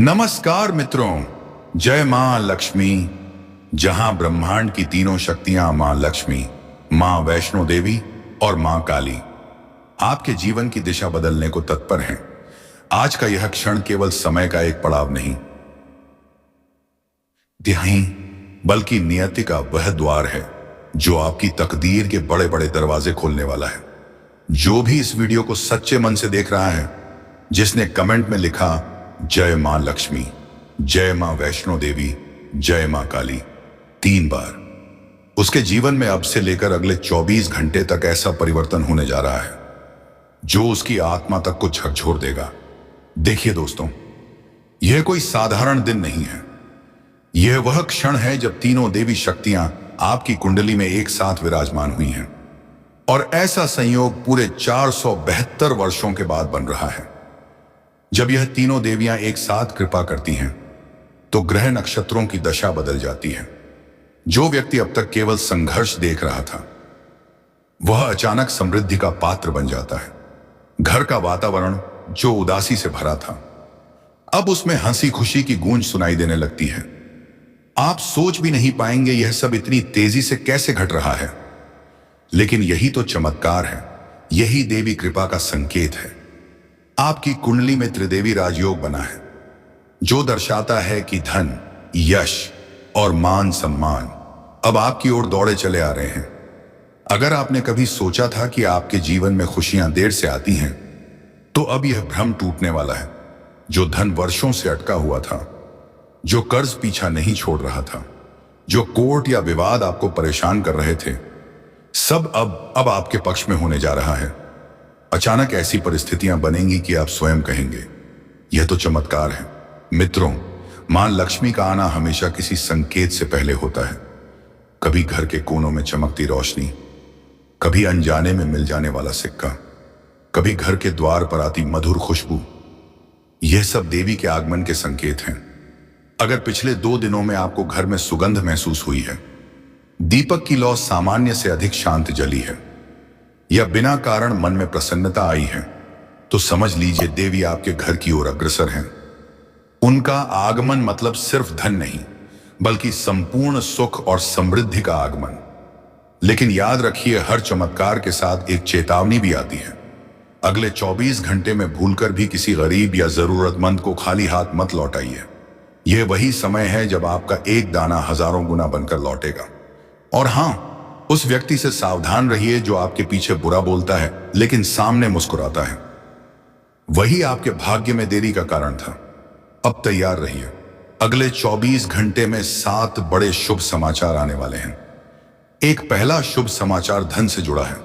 नमस्कार मित्रों, जय मां लक्ष्मी। जहां ब्रह्मांड की तीनों शक्तियां मां लक्ष्मी, मां वैष्णो देवी और मां काली आपके जीवन की दिशा बदलने को तत्पर हैं। आज का यह क्षण केवल समय का एक पड़ाव नहीं तिहाई, बल्कि नियति का वह द्वार है जो आपकी तकदीर के बड़े बड़े दरवाजे खोलने वाला है। जो भी इस वीडियो को सच्चे मन से देख रहा है, जिसने कमेंट में लिखा जय मां लक्ष्मी, जय मां वैष्णो देवी, जय मां काली 3 बार, उसके जीवन में अब से लेकर अगले 24 घंटे तक ऐसा परिवर्तन होने जा रहा है जो उसकी आत्मा तक को झकझोर देगा। देखिए दोस्तों, यह कोई साधारण दिन नहीं है। यह वह क्षण है जब तीनों देवी शक्तियां आपकी कुंडली में एक साथ विराजमान हुई हैं, और ऐसा संयोग पूरे 472 वर्षों के बाद बन रहा है। जब यह तीनों देवियां एक साथ कृपा करती हैं तो ग्रह नक्षत्रों की दशा बदल जाती है। जो व्यक्ति अब तक केवल संघर्ष देख रहा था, वह अचानक समृद्धि का पात्र बन जाता है। घर का वातावरण जो उदासी से भरा था, अब उसमें हंसी खुशी की गूंज सुनाई देने लगती है। आप सोच भी नहीं पाएंगे यह सब इतनी तेजी से कैसे घट रहा है, लेकिन यही तो चमत्कार है। यही देवी कृपा का संकेत है। आपकी कुंडली में त्रिदेवी राजयोग बना है, जो दर्शाता है कि धन, यश और मान सम्मान अब आपकी ओर दौड़े चले आ रहे हैं। अगर आपने कभी सोचा था कि आपके जीवन में खुशियां देर से आती हैं, तो अब यह भ्रम टूटने वाला है। जो धन वर्षों से अटका हुआ था, जो कर्ज पीछा नहीं छोड़ रहा था, जो कोर्ट या विवाद आपको परेशान कर रहे थे, सब अब आपके पक्ष में होने जा रहा है। अचानक ऐसी परिस्थितियां बनेंगी कि आप स्वयं कहेंगे, यह तो चमत्कार है। मित्रों, मां लक्ष्मी का आना हमेशा किसी संकेत से पहले होता है। कभी घर के कोनों में चमकती रोशनी, कभी अनजाने में मिल जाने वाला सिक्का, कभी घर के द्वार पर आती मधुर खुशबू। यह सब देवी के आगमन के संकेत हैं। अगर पिछले 2 दिनों में आपको घर में सुगंध महसूस हुई है, दीपक की लौ सामान्य से अधिक शांत जली है, या बिना कारण मन में प्रसन्नता आई है, तो समझ लीजिए देवी आपके घर की ओर अग्रसर हैं। उनका आगमन मतलब सिर्फ धन नहीं, बल्कि संपूर्ण सुख और समृद्धि का आगमन। लेकिन याद रखिए, हर चमत्कार के साथ एक चेतावनी भी आती है। अगले 24 घंटे में भूलकर भी किसी गरीब या जरूरतमंद को खाली हाथ मत लौटाइए। यह वही समय है जब आपका एक दाना हजारों गुना बनकर लौटेगा। और हां, उस व्यक्ति से सावधान रहिए जो आपके पीछे बुरा बोलता है लेकिन सामने मुस्कुराता है। वही आपके भाग्य में देरी का कारण था। अब तैयार रहिए, अगले 24 घंटे में 7 बड़े शुभ समाचार आने वाले हैं। एक पहला शुभ समाचार धन से जुड़ा है।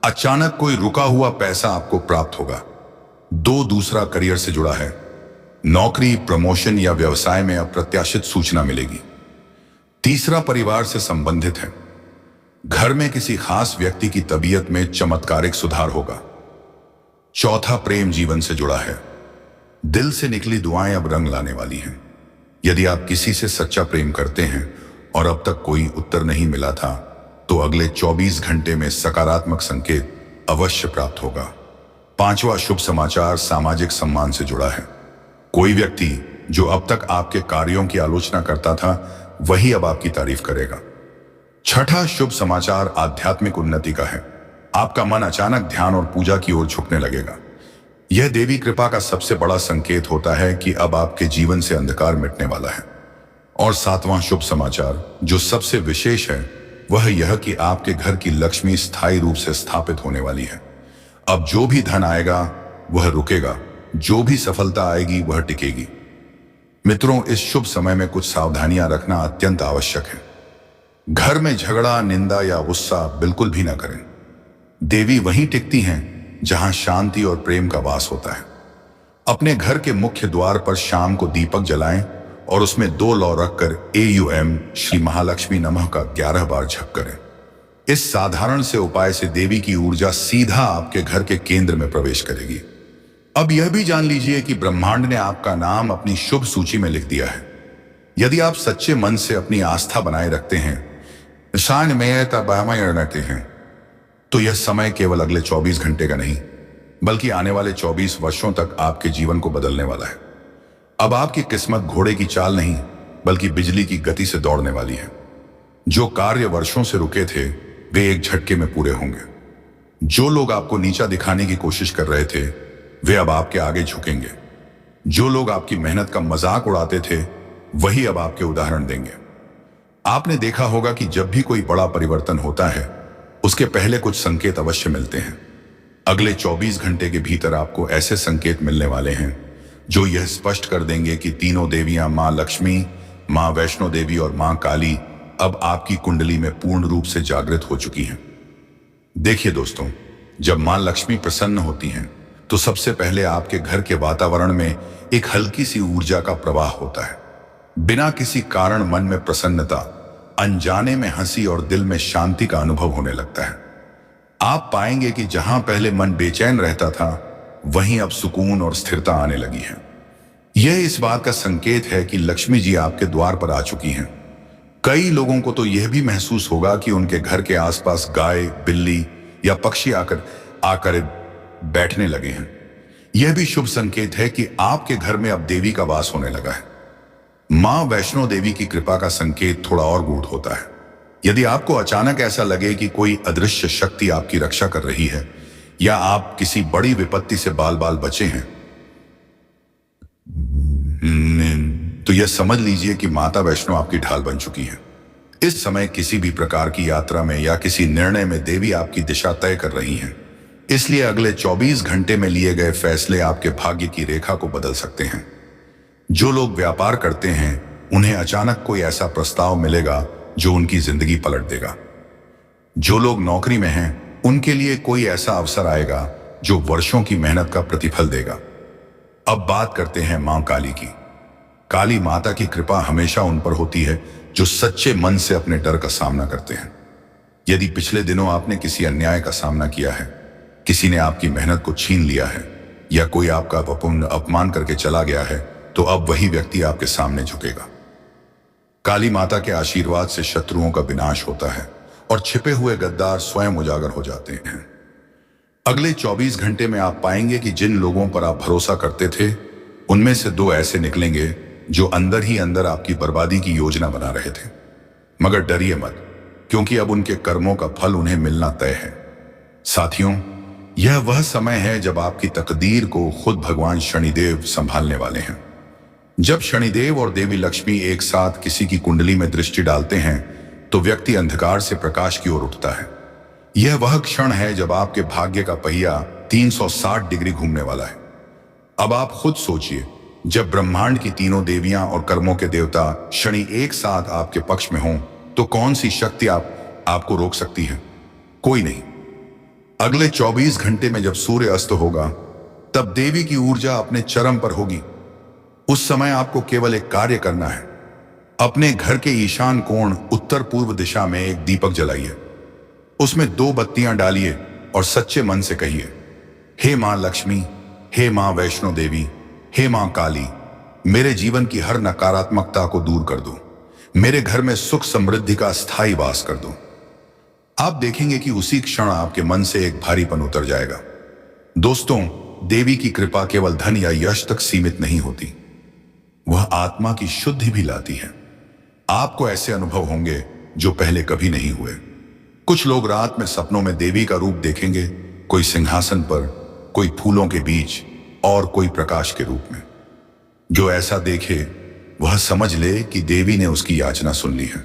अचानक कोई रुका हुआ पैसा आपको प्राप्त होगा। दूसरा करियर से जुड़ा है। नौकरी, प्रमोशन या व्यवसाय में अप्रत्याशित सूचना मिलेगी। तीसरा परिवार से संबंधित है। घर में किसी खास व्यक्ति की तबीयत में चमत्कारिक सुधार होगा। चौथा प्रेम जीवन से जुड़ा है। दिल से निकली दुआएं अब रंग लाने वाली हैं। यदि आप किसी से सच्चा प्रेम करते हैं और अब तक कोई उत्तर नहीं मिला था, तो अगले 24 घंटे में सकारात्मक संकेत अवश्य प्राप्त होगा। पांचवा शुभ समाचार सामाजिक सम्मान से जुड़ा है। कोई व्यक्ति जो अब तक आपके कार्यों की आलोचना करता था, वही अब आपकी तारीफ करेगा। छठा शुभ समाचार आध्यात्मिक उन्नति का है। आपका मन अचानक ध्यान और पूजा की ओर झुकने लगेगा। यह देवी कृपा का सबसे बड़ा संकेत होता है कि अब आपके जीवन से अंधकार मिटने वाला है। और सातवां शुभ समाचार जो सबसे विशेष है, वह यह कि आपके घर की लक्ष्मी स्थायी रूप से स्थापित होने वाली है। अब जो भी धन आएगा वह रुकेगा, जो भी सफलता आएगी वह टिकेगी। मित्रों, इस शुभ समय में कुछ सावधानियां रखना अत्यंत आवश्यक है। घर में झगड़ा, निंदा या गुस्सा बिल्कुल भी ना करें। देवी वहीं टिकती हैं जहां शांति और प्रेम का वास होता है। अपने घर के मुख्य द्वार पर शाम को दीपक जलाएं और उसमें 2 लौ रखकर AUM श्री महालक्ष्मी नमः का 11 बार जप करें। इस साधारण से उपाय से देवी की ऊर्जा सीधा आपके घर के केंद्र में प्रवेश करेगी। अब यह भी जान लीजिए कि ब्रह्मांड ने आपका नाम अपनी शुभ सूची में लिख दिया है। यदि आप सच्चे मन से अपनी आस्था बनाए रखते हैं, तो यह समय केवल अगले 24 घंटे का नहीं, बल्कि आने वाले 24 वर्षों तक आपके जीवन को बदलने वाला है। अब आपकी किस्मत घोड़े की चाल नहीं बल्कि बिजली की गति से दौड़ने वाली है। जो कार्य वर्षों से रुके थे वे एक झटके में पूरे होंगे। जो लोग आपको नीचा दिखाने की कोशिश कर रहे थे वे अब आपके आगे झुकेंगे। जो लोग आपकी मेहनत का मजाक उड़ाते थे वही अब आपके उदाहरण देंगे। आपने देखा होगा कि जब भी कोई बड़ा परिवर्तन होता है उसके पहले कुछ संकेत अवश्य मिलते हैं। अगले 24 घंटे के भीतर आपको ऐसे संकेत मिलने वाले हैं जो यह स्पष्ट कर देंगे कि तीनों देवियां मां लक्ष्मी, मां वैष्णो देवी और मां काली अब आपकी कुंडली में पूर्ण रूप से जागृत हो चुकी हैं। देखिए दोस्तों, जब मां लक्ष्मी प्रसन्न होती हैं तो सबसे पहले आपके घर के वातावरण में एक हल्की सी ऊर्जा का प्रवाह होता है। बिना किसी कारण मन में प्रसन्नता, अनजाने में हंसी और दिल में शांति का अनुभव होने लगता है। आप पाएंगे कि जहां पहले मन बेचैन रहता था वहीं अब सुकून और स्थिरता आने लगी है। यह इस बात का संकेत है कि लक्ष्मी जी आपके द्वार पर आ चुकी हैं। कई लोगों को तो यह भी महसूस होगा कि उनके घर के आसपास गाय, बिल्ली या पक्षी आकर बैठने लगे हैं। यह भी शुभ संकेत है कि आपके घर में अब देवी का वास होने लगा है। मां वैष्णो देवी की कृपा का संकेत थोड़ा और गूढ़ होता है। यदि आपको अचानक ऐसा लगे कि कोई अदृश्य शक्ति आपकी रक्षा कर रही है या आप किसी बड़ी विपत्ति से बाल बाल बचे हैं, तो यह समझ लीजिए कि माता वैष्णो आपकी ढाल बन चुकी है। इस समय किसी भी प्रकार की यात्रा में या किसी निर्णय में देवी आपकी दिशा तय कर रही हैं। इसलिए अगले 24 घंटे में लिए गए फैसले आपके भाग्य की रेखा को बदल सकते हैं। जो लोग व्यापार करते हैं उन्हें अचानक कोई ऐसा प्रस्ताव मिलेगा जो उनकी जिंदगी पलट देगा। जो लोग नौकरी में हैं उनके लिए कोई ऐसा अवसर आएगा जो वर्षों की मेहनत का प्रतिफल देगा। अब बात करते हैं मां काली की। काली माता की कृपा हमेशा उन पर होती है जो सच्चे मन से अपने डर का सामना करते हैं। यदि पिछले दिनों आपने किसी अन्याय का सामना किया है, किसी ने आपकी मेहनत को छीन लिया है या कोई आपका अपमान करके चला गया है, तो अब वही व्यक्ति आपके सामने झुकेगा। काली माता के आशीर्वाद से शत्रुओं का विनाश होता है और छिपे हुए गद्दार स्वयं उजागर हो जाते हैं। अगले 24 घंटे में आप पाएंगे कि जिन लोगों पर आप भरोसा करते थे उनमें से 2 ऐसे निकलेंगे जो अंदर ही अंदर आपकी बर्बादी की योजना बना रहे थे। मगर डरिए मत, क्योंकि अब उनके कर्मों का फल उन्हें मिलना तय है। साथियों, यह वह समय है जब आपकी तकदीर को खुद भगवान शनिदेव संभालने वाले हैं। जब शनिदेव और देवी लक्ष्मी एक साथ किसी की कुंडली में दृष्टि डालते हैं तो व्यक्ति अंधकार से प्रकाश की ओर उठता है। यह वह क्षण है जब आपके भाग्य का पहिया 360 डिग्री घूमने वाला है। अब आप खुद सोचिए, जब ब्रह्मांड की तीनों देवियां और कर्मों के देवता शनि एक साथ आपके पक्ष में हों तो कौन सी शक्ति आपको रोक सकती है? कोई नहीं। अगले 24 घंटे में जब सूर्य अस्त होगा तब देवी की ऊर्जा अपने चरम पर होगी। उस समय आपको केवल एक कार्य करना है। अपने घर के ईशान कोण उत्तर पूर्व दिशा में एक दीपक जलाइए, उसमें 2 बत्तियां डालिए और सच्चे मन से कहिए, हे मां लक्ष्मी, हे मां वैष्णो देवी, हे मां काली, मेरे जीवन की हर नकारात्मकता को दूर कर दो। मेरे घर में सुख समृद्धि का स्थायी वास कर दो। आप देखेंगे कि उसी क्षण आपके मन से एक भारीपन उतर जाएगा। दोस्तों, देवी की कृपा केवल धन या यश तक सीमित नहीं होती, वह आत्मा की शुद्धि भी लाती है। आपको ऐसे अनुभव होंगे जो पहले कभी नहीं हुए। कुछ लोग रात में सपनों में देवी का रूप देखेंगे, कोई सिंहासन पर, कोई फूलों के बीच और कोई प्रकाश के रूप में। जो ऐसा देखे वह समझ ले कि देवी ने उसकी याचना सुन ली है।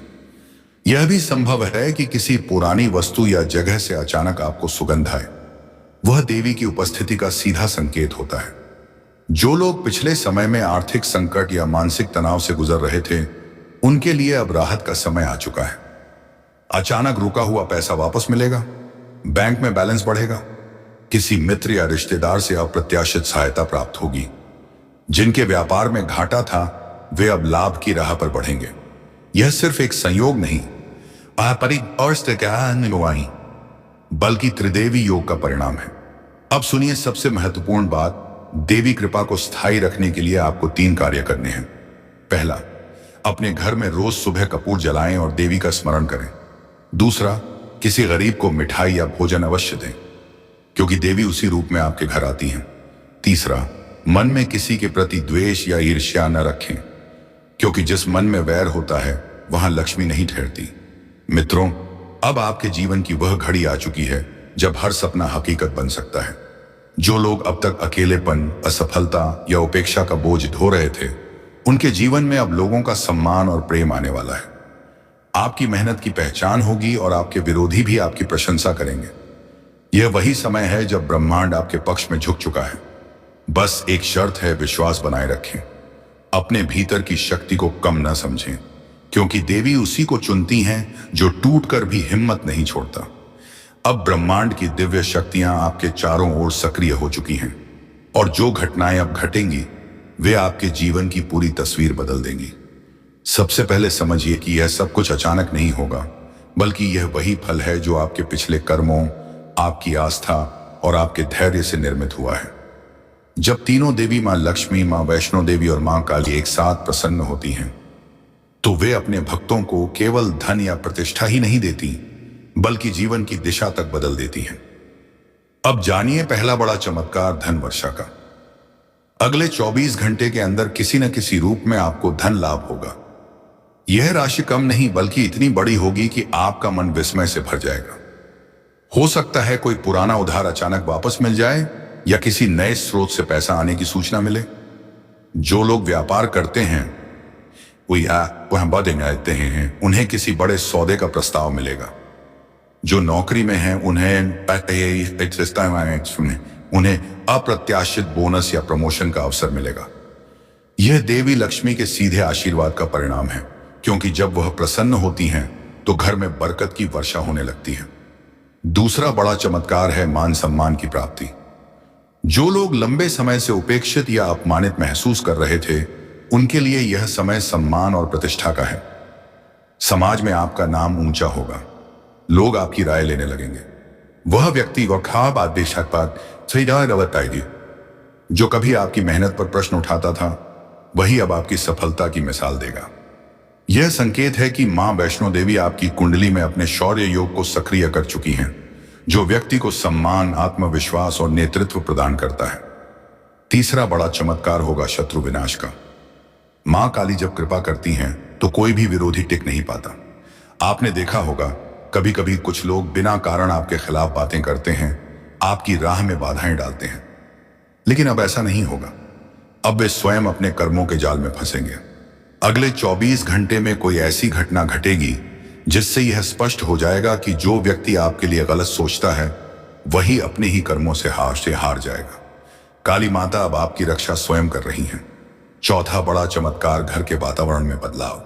यह भी संभव है कि किसी पुरानी वस्तु या जगह से अचानक आपको सुगंध आए, वह देवी की उपस्थिति का सीधा संकेत होता है। जो लोग पिछले समय में आर्थिक संकट या मानसिक तनाव से गुजर रहे थे उनके लिए अब राहत का समय आ चुका है। अचानक रुका हुआ पैसा वापस मिलेगा, बैंक में बैलेंस बढ़ेगा, किसी मित्र या रिश्तेदार से अप्रत्याशित सहायता प्राप्त होगी। जिनके व्यापार में घाटा था वे अब लाभ की राह पर बढ़ेंगे। यह सिर्फ एक संयोग नहीं बल्कि त्रिदेवी योग का परिणाम है। अब सुनिए सबसे महत्वपूर्ण बात, देवी कृपा को स्थायी रखने के लिए आपको 3 कार्य करने हैं। पहला, अपने घर में रोज सुबह कपूर जलाएं और देवी का स्मरण करें। दूसरा, किसी गरीब को मिठाई या भोजन अवश्य दें, क्योंकि देवी उसी रूप में आपके घर आती हैं। तीसरा, मन में किसी के प्रति द्वेष या ईर्ष्या न रखें, क्योंकि जिस मन में वैर होता है वहां लक्ष्मी नहीं ठहरती। मित्रों, अब आपके जीवन की वह घड़ी आ चुकी है जब हर सपना हकीकत बन सकता है। जो लोग अब तक अकेलेपन, असफलता या उपेक्षा का बोझ ढो रहे थे, उनके जीवन में अब लोगों का सम्मान और प्रेम आने वाला है। आपकी मेहनत की पहचान होगी और आपके विरोधी भी आपकी प्रशंसा करेंगे। यह वही समय है जब ब्रह्मांड आपके पक्ष में झुक चुका है। बस एक शर्त है, विश्वास बनाए रखें। अपने भीतर की शक्ति को कम न समझें, क्योंकि देवी उसी को चुनती हैं जो टूटकर भी हिम्मत नहीं छोड़ता। अब ब्रह्मांड की दिव्य शक्तियां आपके चारों ओर सक्रिय हो चुकी हैं, और जो घटनाएं अब घटेंगी वे आपके जीवन की पूरी तस्वीर बदल देंगी। सबसे पहले समझिए कि यह सब कुछ अचानक नहीं होगा, बल्कि यह वही फल है जो आपके पिछले कर्मों, आपकी आस्था और आपके धैर्य से निर्मित हुआ है। जब तीनों देवी, मां लक्ष्मी, मां वैष्णो देवी और मां काली एक साथ प्रसन्न होती हैं, तो वे अपने भक्तों को केवल धन या प्रतिष्ठा ही नहीं देती, बल्कि जीवन की दिशा तक बदल देती हैं। अब जानिए पहला बड़ा चमत्कार, धन वर्षा का। अगले 24 घंटे के अंदर किसी न किसी रूप में आपको धन लाभ होगा। यह राशि कम नहीं बल्कि इतनी बड़ी होगी कि आपका मन विस्मय से भर जाएगा। हो सकता है कोई पुराना उधार अचानक वापस मिल जाए या किसी नए स्रोत से पैसा आने की सूचना मिले। जो लोग व्यापार करते हैं उन्हें किसी बड़े सौदे का प्रस्ताव मिलेगा। जो नौकरी में हैं उन्हें अप्रत्याशित बोनस या प्रमोशन का अवसर मिलेगा। यह देवी लक्ष्मी के सीधे आशीर्वाद का परिणाम है, क्योंकि जब वह प्रसन्न होती हैं तो घर में बरकत की वर्षा होने लगती है। दूसरा बड़ा चमत्कार है मान सम्मान की प्राप्ति। जो लोग लंबे समय से उपेक्षित या अपमानित महसूस कर रहे थे, उनके लिए यह समय सम्मान और प्रतिष्ठा का है। समाज में आपका नाम ऊंचा होगा, लोग आपकी राय लेने लगेंगे। वह व्यक्ति जो कभी आपकी मेहनत पर प्रश्न उठाता था, वही अब आपकी सफलता की मिसाल देगा। यह संकेत है कि मां वैष्णो देवी आपकी कुंडली में अपने शौर्य योग को सक्रिय कर चुकी हैं, जो व्यक्ति को सम्मान, आत्मविश्वास और नेतृत्व प्रदान करता है। तीसरा बड़ा चमत्कार होगा शत्रु विनाश का। मां काली जब कृपा करती हैं तो कोई भी विरोधी टिक नहीं पाता। आपने देखा होगा, कभी कभी कुछ लोग बिना कारण आपके खिलाफ बातें करते हैं, आपकी राह में बाधाएं डालते हैं, लेकिन अब ऐसा नहीं होगा। अब वे स्वयं अपने कर्मों के जाल में फंसेंगे। अगले 24 घंटे में कोई ऐसी घटना घटेगी जिससे यह स्पष्ट हो जाएगा कि जो व्यक्ति आपके लिए गलत सोचता है, वही अपने ही कर्मों से हार जाएगा। काली माता अब आपकी रक्षा स्वयं कर रही हैं। चौथा बड़ा चमत्कार, घर के वातावरण में बदलाव।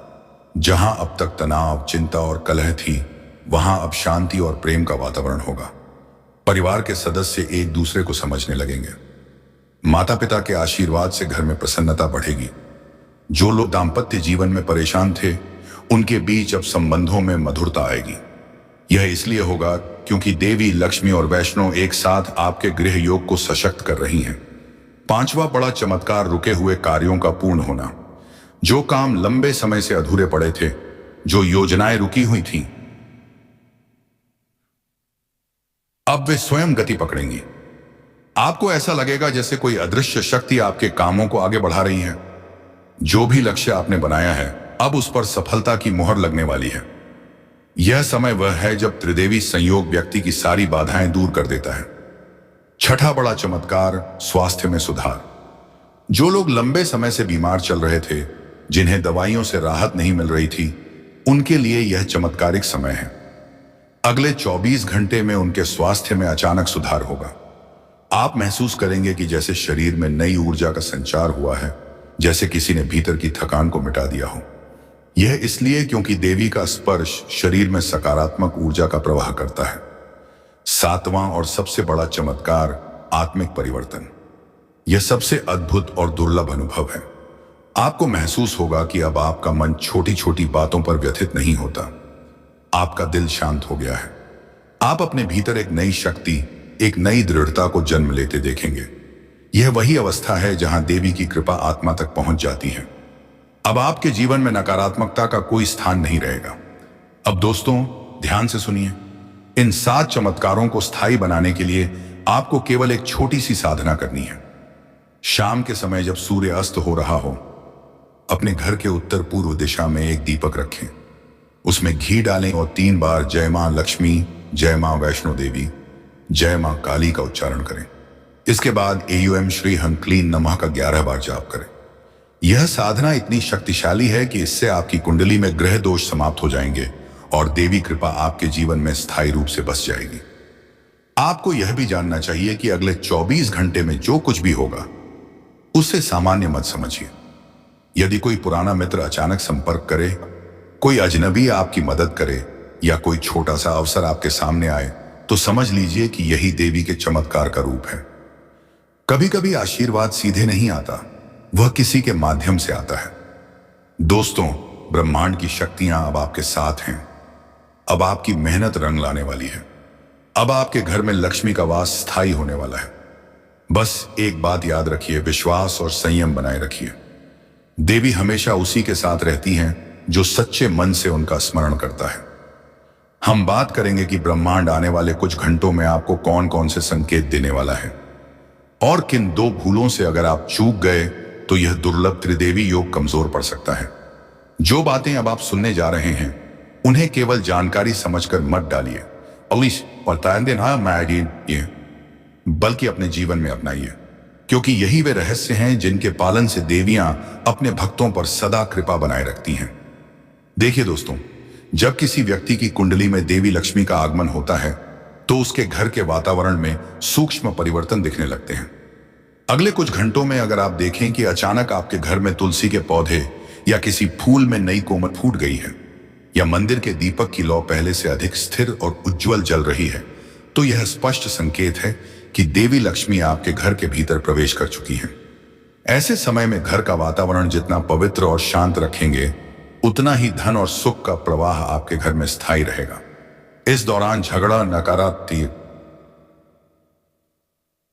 जहां अब तक तनाव, चिंता और कलह थी, वहां अब शांति और प्रेम का वातावरण होगा। परिवार के सदस्य एक दूसरे को समझने लगेंगे। माता पिता के आशीर्वाद से घर में प्रसन्नता बढ़ेगी। जो लोग दाम्पत्य जीवन में परेशान थे, उनके बीच अब संबंधों में मधुरता आएगी। यह इसलिए होगा क्योंकि देवी लक्ष्मी और वैष्णो एक साथ आपके गृह योग को सशक्त कर रही हैं। पांचवा बड़ा चमत्कार, रुके हुए कार्यों का पूर्ण होना। जो काम लंबे समय से अधूरे पड़े थे, जो योजनाएं रुकी हुई थीं, अब वे स्वयं गति पकड़ेंगी। आपको ऐसा लगेगा जैसे कोई अदृश्य शक्ति आपके कामों को आगे बढ़ा रही है। जो भी लक्ष्य आपने बनाया है, अब उस पर सफलता की मोहर लगने वाली है। यह समय वह है जब त्रिदेवी संयोग व्यक्ति की सारी बाधाएं दूर कर देता है। छठा बड़ा चमत्कार, स्वास्थ्य में सुधार। जो लोग लंबे समय से बीमार चल रहे थे, जिन्हें दवाइयों से राहत नहीं मिल रही थी, उनके लिए यह चमत्कारिक समय है। अगले 24 घंटे में उनके स्वास्थ्य में अचानक सुधार होगा। आप महसूस करेंगे कि जैसे शरीर में नई ऊर्जा का संचार हुआ है, जैसे किसी ने भीतर की थकान को मिटा दिया हो। यह इसलिए क्योंकि देवी का स्पर्श शरीर में सकारात्मक ऊर्जा का प्रवाह करता है। सातवां और सबसे बड़ा चमत्कार, आत्मिक परिवर्तन। यह सबसे अद्भुत और दुर्लभ अनुभव है। आपको महसूस होगा कि अब आपका मन छोटी छोटी बातों पर व्यथित नहीं होता। आपका दिल शांत हो गया है। आप अपने भीतर एक नई शक्ति, एक नई दृढ़ता को जन्म लेते देखेंगे। यह वही अवस्था है जहां देवी की कृपा आत्मा तक पहुंच जाती है। अब आपके जीवन में नकारात्मकता का कोई स्थान नहीं रहेगा। अब दोस्तों, ध्यान से सुनिए। इन 7 चमत्कारों को स्थायी बनाने के लिए आपको केवल एक छोटी सी साधना करनी है। शाम के समय जब सूर्य अस्त हो रहा हो, अपने घर के उत्तर पूर्व दिशा में एक दीपक रखें। उसमें घी डालें और 3 बार जय मां लक्ष्मी, जय मां वैष्णो देवी, जय मां काली का उच्चारण करें। इसके बाद एयूएम श्री हं क्लीन नमः का 11 बार जाप करें। यह साधना इतनी शक्तिशाली है कि इससे आपकी कुंडली में ग्रह दोष समाप्त हो जाएंगे और देवी कृपा आपके जीवन में स्थायी रूप से बस जाएगी। आपको यह भी जानना चाहिए कि अगले 24 घंटे में जो कुछ भी होगा उसे सामान्य मत समझिए। यदि कोई पुराना मित्र अचानक संपर्क करे, कोई अजनबी आपकी मदद करे या कोई छोटा सा अवसर आपके सामने आए, तो समझ लीजिए कि यही देवी के चमत्कार का रूप है। कभी कभी आशीर्वाद सीधे नहीं आता, वह किसी के माध्यम से आता है। दोस्तों, ब्रह्मांड की शक्तियां अब आपके साथ हैं। अब आपकी मेहनत रंग लाने वाली है। अब आपके घर में लक्ष्मी का वास स्थायी होने वाला है। बस एक बात याद रखिए, विश्वास और संयम बनाए रखिए। देवी हमेशा उसी के साथ रहती हैं जो सच्चे मन से उनका स्मरण करता है। हम बात करेंगे कि ब्रह्मांड आने वाले कुछ घंटों में आपको कौन कौन से संकेत देने वाला है और किन 2 भूलों से अगर आप चूक गए तो यह दुर्लभ त्रिदेवी योग कमजोर पड़ सकता है। जो बातें अब आप सुनने जा रहे हैं उन्हें केवल जानकारी समझकर मत डालिए बल्कि अपने जीवन में अपनाइए, क्योंकि यही वे रहस्य हैं जिनके पालन से देवियां अपने भक्तों पर सदा कृपा बनाए रखती हैं। देखिए दोस्तों, जब किसी व्यक्ति की कुंडली में देवी लक्ष्मी का आगमन होता है तो उसके घर के वातावरण में सूक्ष्म परिवर्तन दिखने लगते हैं। अगले कुछ घंटों में अगर आप देखें कि अचानक आपके घर में तुलसी के पौधे या किसी फूल में नई कोमल फूट गई है, या मंदिर के दीपक की लौ पहले से अधिक स्थिर और उज्जवल जल रही है, तो यह स्पष्ट संकेत है कि देवी लक्ष्मी आपके घर के भीतर प्रवेश कर चुकी है। ऐसे समय में घर का वातावरण जितना पवित्र और शांत रखेंगे, उतना ही धन और सुख का प्रवाह आपके घर में स्थायी रहेगा। इस दौरान झगड़ा,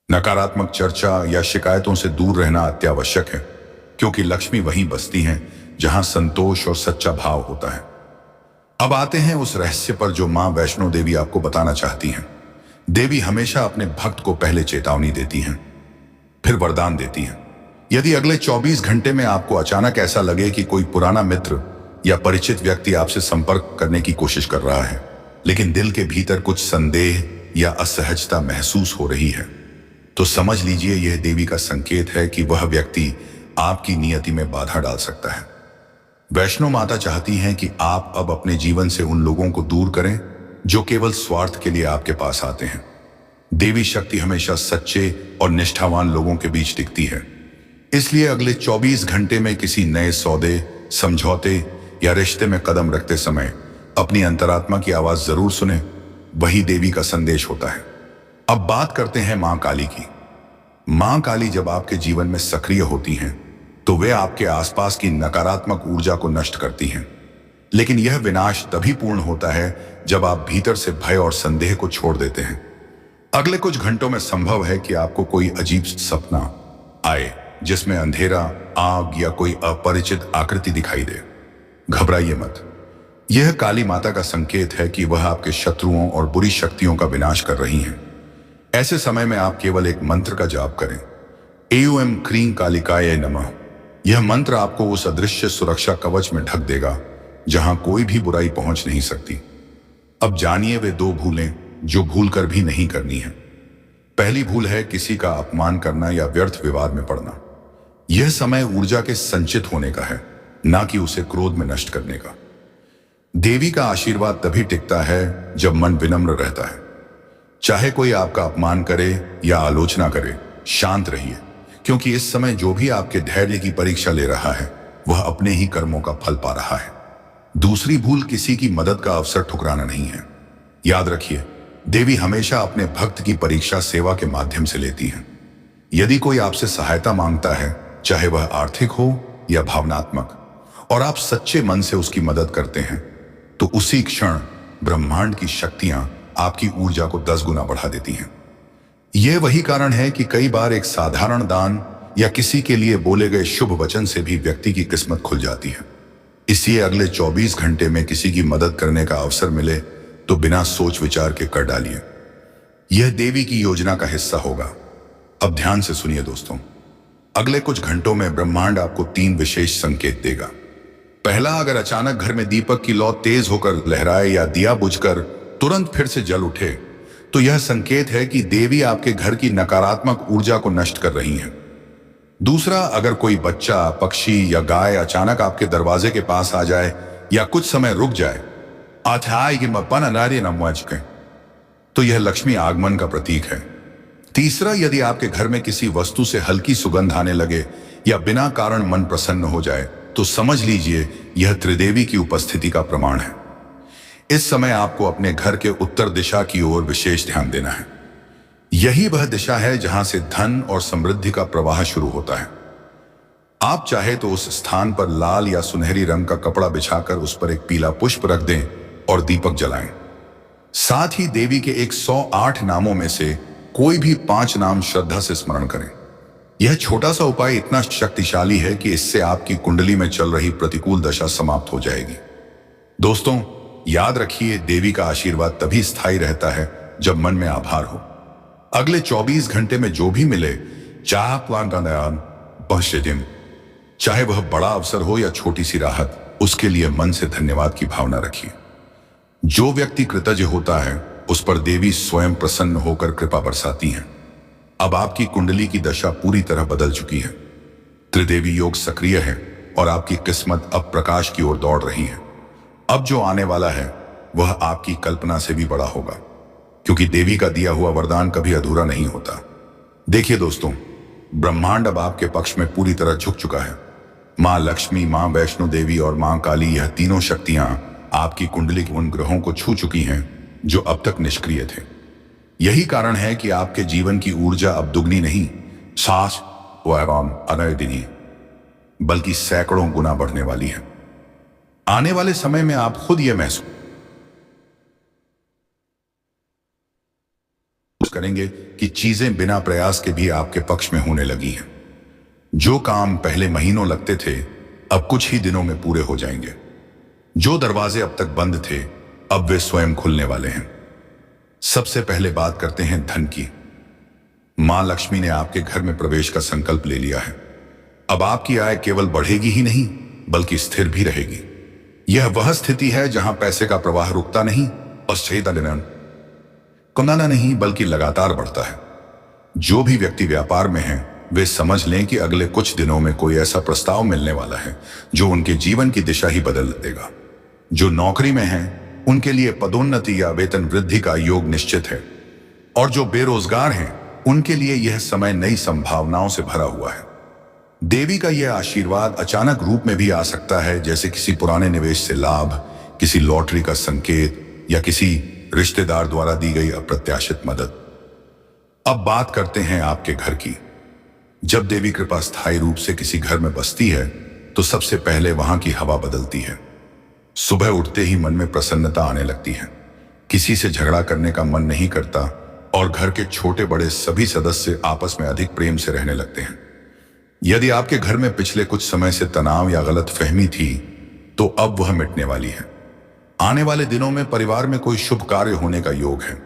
नकारात्मक चर्चा या शिकायतों से दूर रहना अत्यावश्यक है, क्योंकि लक्ष्मी वहीं बसती हैं जहां संतोष और सच्चा भाव होता है। अब आते हैं उस रहस्य पर जो मां वैष्णो देवी आपको बताना चाहती हैं। देवी हमेशा अपने भक्त को पहले चेतावनी देती हैं, फिर वरदान देती हैं। यदि अगले 24 घंटे में आपको अचानक ऐसा लगे कि कोई पुराना मित्र या परिचित व्यक्ति आपसे संपर्क करने की कोशिश कर रहा है, लेकिन दिल के भीतर कुछ संदेह या असहजता महसूस हो रही है, तो समझ लीजिए यह देवी का संकेत है कि वह व्यक्ति आपकी नियति में बाधा डाल सकता है। वैष्णो माता चाहती हैं कि आप अब अपने जीवन से उन लोगों को दूर करें जो केवल स्वार्थ के लिए आपके पास आते हैं। देवी शक्ति हमेशा सच्चे और निष्ठावान लोगों के बीच टिकती है। इसलिए अगले 24 घंटे में किसी नए सौदे, समझौते या रिश्ते में कदम रखते समय अपनी अंतरात्मा की आवाज जरूर सुने। वही देवी का संदेश होता है। अब बात करते हैं मां काली की। मां काली जब आपके जीवन में सक्रिय होती हैं तो वे आपके आसपास की नकारात्मक ऊर्जा को नष्ट करती हैं। लेकिन यह विनाश तभी पूर्ण होता है जब आप भीतर से भय और संदेह को छोड़ देते हैं। अगले कुछ घंटों में संभव है कि आपको कोई अजीब सपना आए जिसमें अंधेरा, आग या कोई अपरिचित आकृति दिखाई दे। घबराइए मत, यह काली माता का संकेत है कि वह आपके शत्रुओं और बुरी शक्तियों का विनाश कर रही हैं। ऐसे समय में आप केवल एक मंत्र का जाप करें, एयूएम क्रीं कालिकाय नमः। यह मंत्र आपको उस अदृश्य सुरक्षा कवच में ढक देगा जहां कोई भी बुराई पहुंच नहीं सकती। अब जानिए वे 2 भूलें जो भूल कर भी नहीं करनी है। पहली भूल है किसी का अपमान करना या व्यर्थ विवाद में पड़ना। यह समय ऊर्जा के संचित होने का है, ना कि उसे क्रोध में नष्ट करने का। देवी का आशीर्वाद तभी टिकता है जब मन विनम्र रहता है। चाहे कोई आपका अपमान करे या आलोचना करे, शांत रहिए, क्योंकि इस समय जो भी आपके धैर्य की परीक्षा ले रहा है वह अपने ही कर्मों का फल पा रहा है। दूसरी भूल किसी की मदद का अवसर ठुकराना नहीं है। याद रखिए, देवी हमेशा अपने भक्त की परीक्षा सेवा के माध्यम से लेती है। यदि कोई आपसे सहायता मांगता है, चाहे वह आर्थिक हो या भावनात्मक, और आप सच्चे मन से उसकी मदद करते हैं, तो उसी क्षण ब्रह्मांड की शक्तियां आपकी ऊर्जा को 10 गुना बढ़ा देती हैं। यह वही कारण है कि कई बार एक साधारण दान या किसी के लिए बोले गए शुभ वचन से भी व्यक्ति की किस्मत खुल जाती है। इसलिए अगले 24 घंटे में किसी की मदद करने का अवसर मिले तो बिना सोच विचार के कर डालिए। यह देवी की योजना का हिस्सा होगा। अब ध्यान से सुनिए दोस्तों, अगले कुछ घंटों में ब्रह्मांड आपको 3 विशेष संकेत देगा। पहला, अगर अचानक घर में दीपक की लौ तेज होकर लहराए या दिया बुझकर तुरंत फिर से जल उठे, तो यह संकेत है कि देवी आपके घर की नकारात्मक ऊर्जा को नष्ट कर रही है। दूसरा, अगर कोई बच्चा, पक्षी या गाय अचानक आपके दरवाजे के पास आ जाए या कुछ समय रुक जाए, तो यह लक्ष्मी आगमन का प्रतीक है। तीसरा, यदि आपके घर में किसी वस्तु से हल्की सुगंध आने लगे या बिना कारण मन प्रसन्न हो जाए, तो समझ लीजिए यह त्रिदेवी की उपस्थिति का प्रमाण है। इस समय आपको अपने घर के उत्तर दिशा की ओर विशेष ध्यान देना है। यही वह दिशा है जहां से धन और समृद्धि का प्रवाह शुरू होता है। आप चाहे तो उस स्थान पर लाल या सुनहरी रंग का कपड़ा बिछाकर उस पर एक पीला पुष्प रख दें और दीपक जलाएं। साथ ही देवी के 108 नामों में से कोई भी 5 नाम श्रद्धा से स्मरण करें। यह छोटा सा उपाय इतना शक्तिशाली है कि इससे आपकी कुंडली में चल रही प्रतिकूल दशा समाप्त हो जाएगी। दोस्तों, याद रखिए, देवी का आशीर्वाद तभी स्थायी रहता है जब मन में आभार हो। अगले 24 घंटे में जो भी मिले, चाहे वह बड़ा अवसर हो या छोटी सी राहत, उसके लिए मन से धन्यवाद की भावना रखिए। जो व्यक्ति कृतज्ञ होता है, उस पर देवी स्वयं प्रसन्न होकर कृपा बरसाती हैं। अब आपकी कुंडली की दशा पूरी तरह बदल चुकी है। त्रिदेवी योग सक्रिय है और आपकी किस्मत अब प्रकाश की ओर दौड़ रही है। अब जो आने वाला है वह आपकी कल्पना से भी बड़ा होगा, क्योंकि देवी का दिया हुआ वरदान कभी अधूरा नहीं होता। देखिए दोस्तों, ब्रह्मांड अब आपके पक्ष में पूरी तरह झुक चुका है। मां लक्ष्मी, मां वैष्णो देवी और मां काली, यह तीनों शक्तियां आपकी कुंडली के उन ग्रहों को छू चुकी हैं जो अब तक निष्क्रिय थे। यही कारण है कि आपके जीवन की ऊर्जा अब दुगनी नहीं, सास व एवं अनयदिनी, बल्कि सैकड़ों गुना बढ़ने वाली है। आने वाले समय में आप खुद यह महसूस करेंगे कि चीजें बिना प्रयास के भी आपके पक्ष में होने लगी हैं। जो काम पहले महीनों लगते थे, अब कुछ ही दिनों में पूरे हो जाएंगे। जो दरवाजे अब तक बंद थे, अब वे स्वयं खुलने वाले हैं। सबसे पहले बात करते हैं धन की। मां लक्ष्मी ने आपके घर में प्रवेश का संकल्प ले लिया है। अब आपकी आय केवल बढ़ेगी ही नहीं, बल्कि स्थिर भी रहेगी। यह वह स्थिति है जहां पैसे का प्रवाह रुकता नहीं और कमाना नहीं, बल्कि लगातार बढ़ता है। जो भी व्यक्ति व्यापार में है, वे समझ लें कि अगले कुछ दिनों में कोई ऐसा प्रस्ताव मिलने वाला है जो उनके जीवन की दिशा ही बदल देगा। जो नौकरी में हैं, उनके लिए पदोन्नति या वेतन वृद्धि का योग निश्चित है, और जो बेरोजगार हैं, उनके लिए यह समय नई संभावनाओं से भरा हुआ है। देवी का यह आशीर्वाद अचानक रूप में भी आ सकता है, जैसे किसी पुराने निवेश से लाभ, किसी लॉटरी का संकेत या किसी रिश्तेदार द्वारा दी गई अप्रत्याशित मदद। अब बात करते हैं आपके घर की। जब देवी कृपा स्थायी रूप से किसी घर में बसती है, तो सबसे पहले वहां की हवा बदलती है। सुबह उठते ही मन में प्रसन्नता आने लगती है। किसी से झगड़ा करने का मन नहीं करता और घर के छोटे बड़े सभी सदस्य आपस में अधिक प्रेम से रहने लगते हैं। यदि आपके घर में पिछले कुछ समय से तनाव या गलतफहमी थी, तो अब वह मिटने वाली है। आने वाले दिनों में परिवार में कोई शुभ कार्य होने का योग है।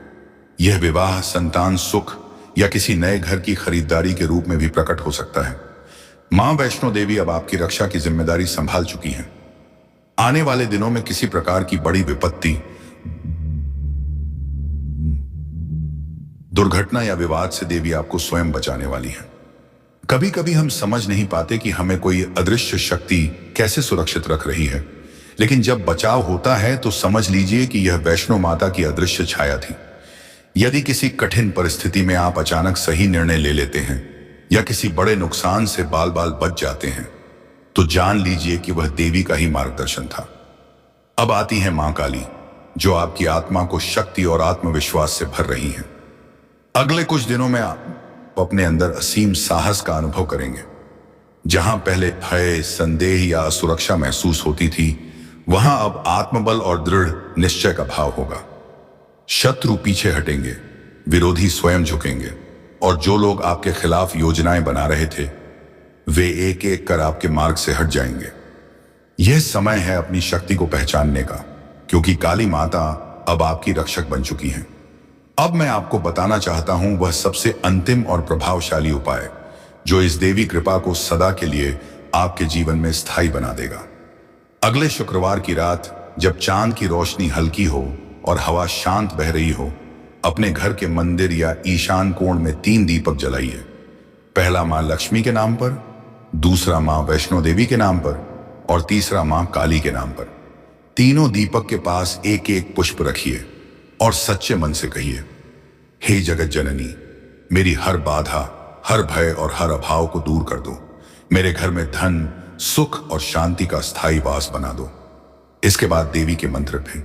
यह विवाह, संतान सुख या किसी नए घर की खरीदारी के रूप में भी प्रकट हो सकता है। मां वैष्णो देवी अब आपकी रक्षा की जिम्मेदारी संभाल चुकी हैं। आने वाले दिनों में किसी प्रकार की बड़ी विपत्ति, दुर्घटना या विवाद से देवी आपको स्वयं बचाने वाली है। कभी कभी हम समझ नहीं पाते कि हमें कोई अदृश्य शक्ति कैसे सुरक्षित रख रही है, लेकिन जब बचाव होता है तो समझ लीजिए कि यह वैष्णो माता की अदृश्य छाया थी। यदि किसी कठिन परिस्थिति में आप अचानक सही निर्णय ले लेते हैं या किसी बड़े नुकसान से बाल बाल बच जाते हैं, तो जान लीजिए कि वह देवी का ही मार्गदर्शन था। अब आती है मां काली, जो आपकी आत्मा को शक्ति और आत्मविश्वास से भर रही हैं। अगले कुछ दिनों में आप अपने अंदर असीम साहस का अनुभव करेंगे। जहां पहले भय, संदेह या असुरक्षा महसूस होती थी, वहां अब आत्मबल और दृढ़ निश्चय का भाव होगा। शत्रु पीछे हटेंगे, विरोधी स्वयं झुकेंगे, और जो लोग आपके खिलाफ योजनाएं बना रहे थे, वे एक एक कर आपके मार्ग से हट जाएंगे। यह समय है अपनी शक्ति को पहचानने का, क्योंकि काली माता अब आपकी रक्षक बन चुकी हैं। अब मैं आपको बताना चाहता हूं वह सबसे अंतिम और प्रभावशाली उपाय, जो इस देवी कृपा को सदा के लिए आपके जीवन में स्थायी बना देगा। अगले शुक्रवार की रात जब चांद की रोशनी हल्की हो और हवा शांत बह रही हो, अपने घर के मंदिर या ईशान कोण में 3 दीपक जलाइए। पहला मां लक्ष्मी के नाम पर, दूसरा मां वैष्णो देवी के नाम पर और तीसरा मां काली के नाम पर। तीनों दीपक के पास एक एक पुष्प रखिए और सच्चे मन से कहिए, हे जगत जननी, मेरी हर बाधा, हर भय और हर अभाव को दूर कर दो। मेरे घर में धन, सुख और शांति का स्थायी वास बना दो। इसके बाद देवी के मंत्र पे